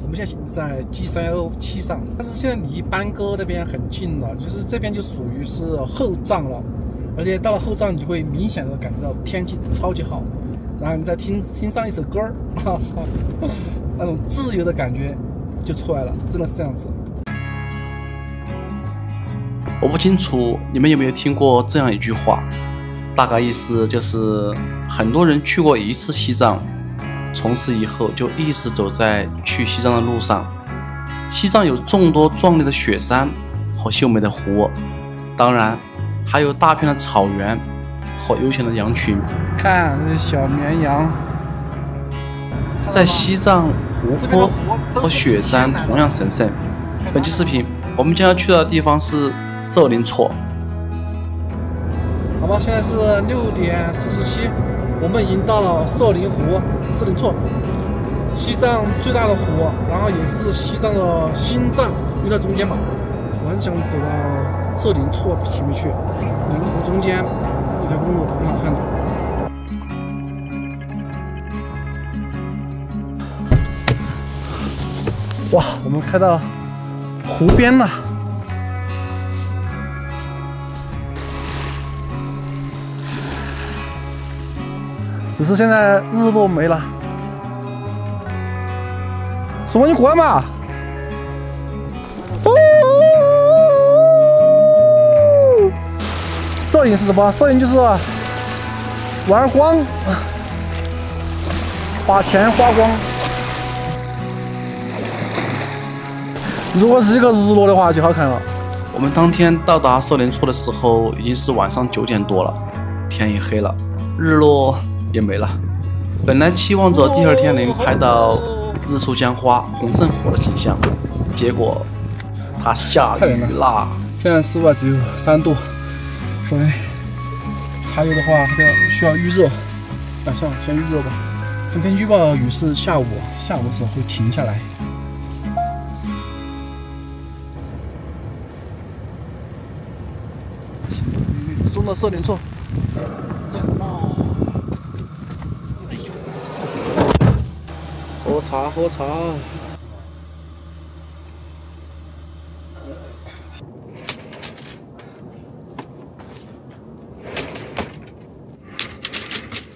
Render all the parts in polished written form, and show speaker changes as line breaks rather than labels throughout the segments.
我们现在在 G317上，但是现在离班沟那边很近了，就是这边就属于是后藏了，而且到了后藏，你会明显的感觉到天气超级好，然后你再听上一首歌儿，那种自由的感觉就出来了，真的是这样子。
我不清楚你们有没有听过这样一句话，大概意思就是很多人去过一次西藏，从此以后就一直走在去西藏的路上。西藏有众多壮丽的雪山和秀美的湖，当然还有大片的草原和悠闲的羊群。
看这小绵羊，
在西藏，湖泊和雪山同样神圣。本期视频我们将要去到的地方是色林措。
好吧，现在是6点47，我们已经到了色林湖、色林措，西藏最大的湖，然后也是西藏的心脏，就在中间嘛。我还是想走到色林措前面去，两个湖中间一条公路，挺好看的。哇，我们开到湖边了。只是现在日落没了。什么？你过来嘛！摄影是什么？摄影就是玩光，把钱花光。如果是一个日落的话，就好看了。
我们当天到达色林措的时候，已经是晚上9点多了，天也黑了，日落也没了。本来期望着第二天能拍到日出江花、红胜火的景象，结果它下雨啦。
现在室外只有3度，所以柴油的话它就需要预热。算了，先预热吧。今天预报雨是下午的时候会停下来。中的色林措。喝茶，喝茶。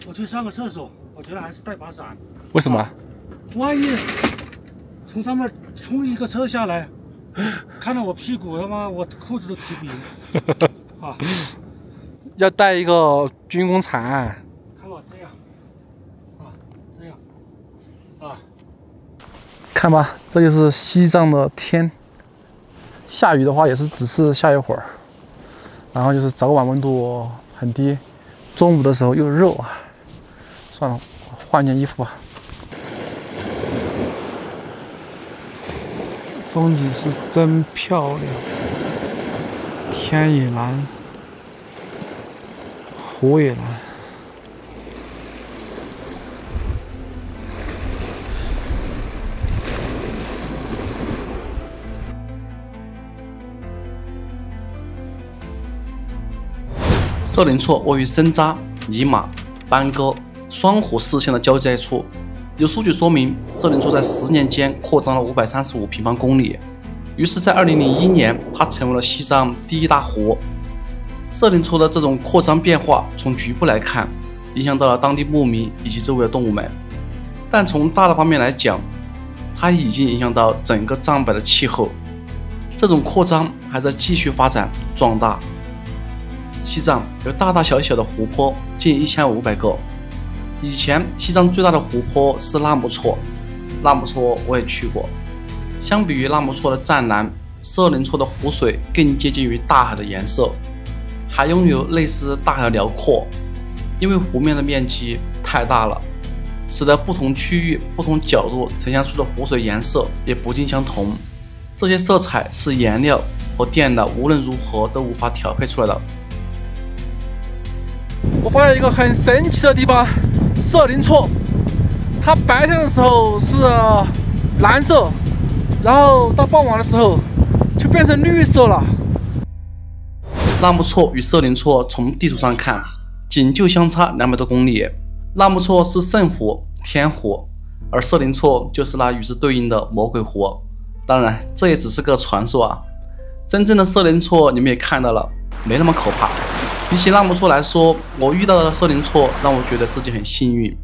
我去上个厕所，我觉得还是带把伞。
为什么？
万一从上面冲一个车下来，看到我屁股，他妈我裤子都提不赢。啊！
要带一个军工铲。
看我这样，这样，
看吧，这就是西藏的天。下雨的话也是只是下一会儿，然后就是早晚温度很低，中午的时候又热啊。算了，换件衣服吧。风景是真漂亮，天也蓝，湖也蓝。
色林措位于森扎、尼玛、班沟、双湖4县的交界处。有数据说明，色林措在10年间扩张了535平方公里。于是，在2001年，它成为了西藏第1大湖。色林措的这种扩张变化，从局部来看，影响到了当地牧民以及周围的动物们；但从大的方面来讲，它已经影响到整个藏北的气候。这种扩张还在继续发展壮大。西藏有大大小小的湖泊近1500个。以前西藏最大的湖泊是纳木错，纳木错我也去过。相比于纳木错的湛蓝，色林措的湖水更接近于大海的颜色，还拥有类似大海的辽阔。因为湖面的面积太大了，使得不同区域、不同角度呈现出的湖水颜色也不尽相同。这些色彩是颜料和电脑无论如何都无法调配出来的。
我发现一个很神奇的地方，色林措，它白天的时候是蓝色，然后到傍晚的时候就变成绿色了。
纳木错与色林措从地图上看，仅就相差200多公里。纳木错是圣湖、天湖，而色林错就是那与之对应的魔鬼湖。当然，这也只是个传说啊。真正的色林错你们也看到了，没那么可怕。比起纳木错来说，我遇到的色林错让我觉得自己很幸运，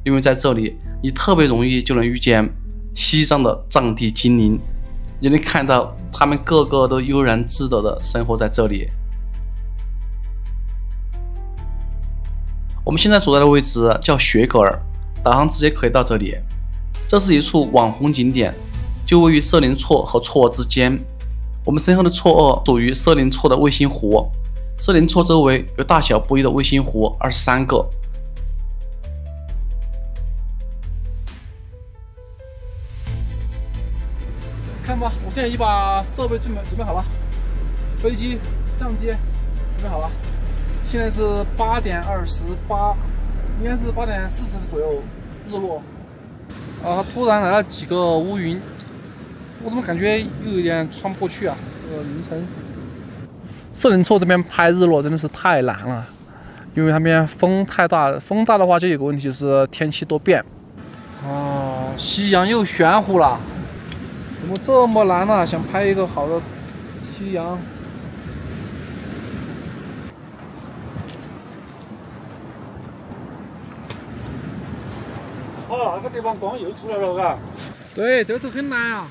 因为在这里你特别容易就能遇见西藏的藏地精灵，你能看到他们个个都悠然自得地生活在这里。我们现在所在的位置叫雪格尔，导航直接可以到这里。这是一处网红景点，就位于色林错和错愕之间。我们身后的错愕属于色林错的卫星湖，色林错周围有大小不一的卫星湖23个。
看吧，我现在已经把设备准备好了，飞机、相机准备好了。现在是8点28，应该是8点40左右日落。突然来了几个乌云，我怎么感觉又有点穿不过去啊？这个凌晨，色林错这边拍日落真的是太难了，因为那边风太大，风大的话就有个问题就是天气多变。夕阳又玄乎了。怎么这么难呢？想拍一个好的夕阳。那个地方光又出来了，嘎。对，这次很难啊。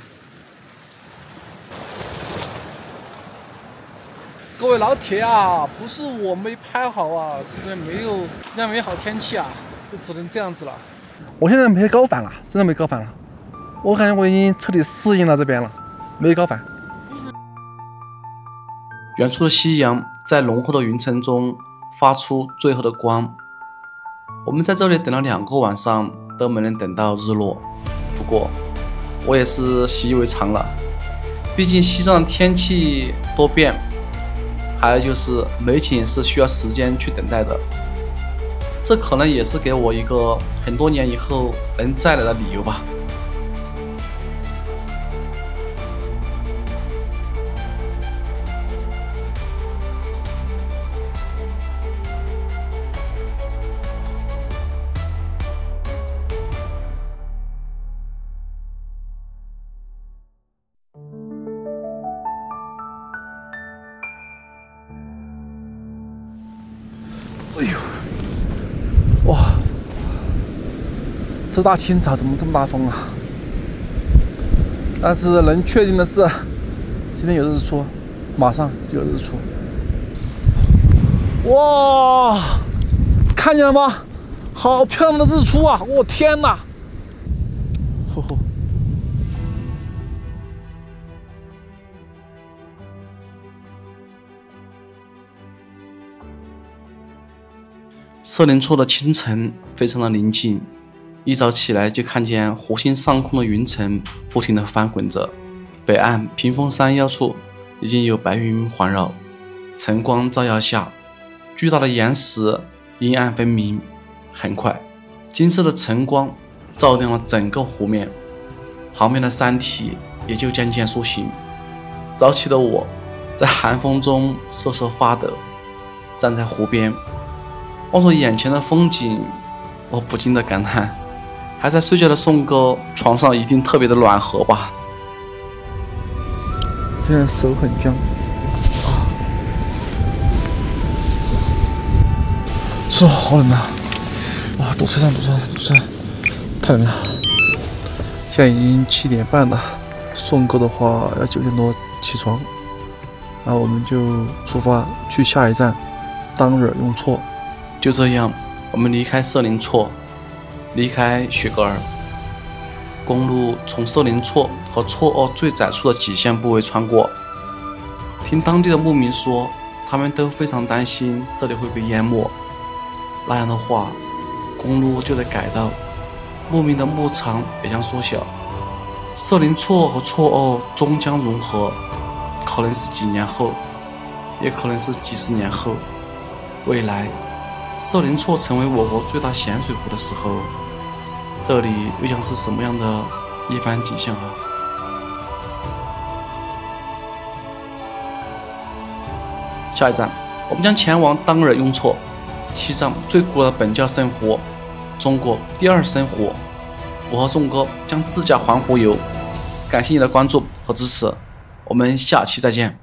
各位老铁啊，不是我没拍好啊，是因为没好天气啊，就只能这样子了。我现在没高反了，真的没高反了。我感觉我已经彻底适应了这边了，没高反。
远处的夕阳在浓厚的云层中发出最后的光。我们在这里等了2个晚上都没能等到日落，不过我也是习以为常了。毕竟西藏天气多变，还有就是美景是需要时间去等待的。这可能也是给我一个很多年以后能再来的理由吧。
哎呦，哇！这大清早怎么这么大风啊？但是能确定的是，今天有日出，马上就有日出。哇，看见了吗？好漂亮的日出啊！我天哪！吼吼。
色林错的清晨非常的宁静，一早起来就看见湖心上空的云层不停地翻滚着，北岸屏风山腰处已经有白云环绕，晨光照耀下，巨大的岩石阴暗分明。很快，金色的晨光照亮了整个湖面，旁边的山体也就渐渐苏醒。早起的我在寒风中瑟瑟发抖，站在湖边望着眼前的风景，我不禁的感叹，还在睡觉的宋哥床上一定特别的暖和吧。
现在手很僵，是好冷啊！哇，堵车上，太冷了。现在已经7点半了，宋哥的话要9点多起床，然后我们就出发去下一站当日用错。
就这样，我们离开色林错，离开雪格尔。公路从色林错和错愕最窄处的几线部位穿过。听当地的牧民说，他们都非常担心这里会被淹没，那样的话，公路就得改道，牧民的牧场也将缩小。色林错和错愕终将融合，可能是几年后，也可能是几十年后。未来色林错成为我国最大咸水湖的时候，这里又将是什么样的一番景象啊？下一站，我们将前往当日雍措，西藏最古老的本教圣湖，中国第2生湖。我和宋哥将自驾环湖游。感谢你的关注和支持，我们下期再见。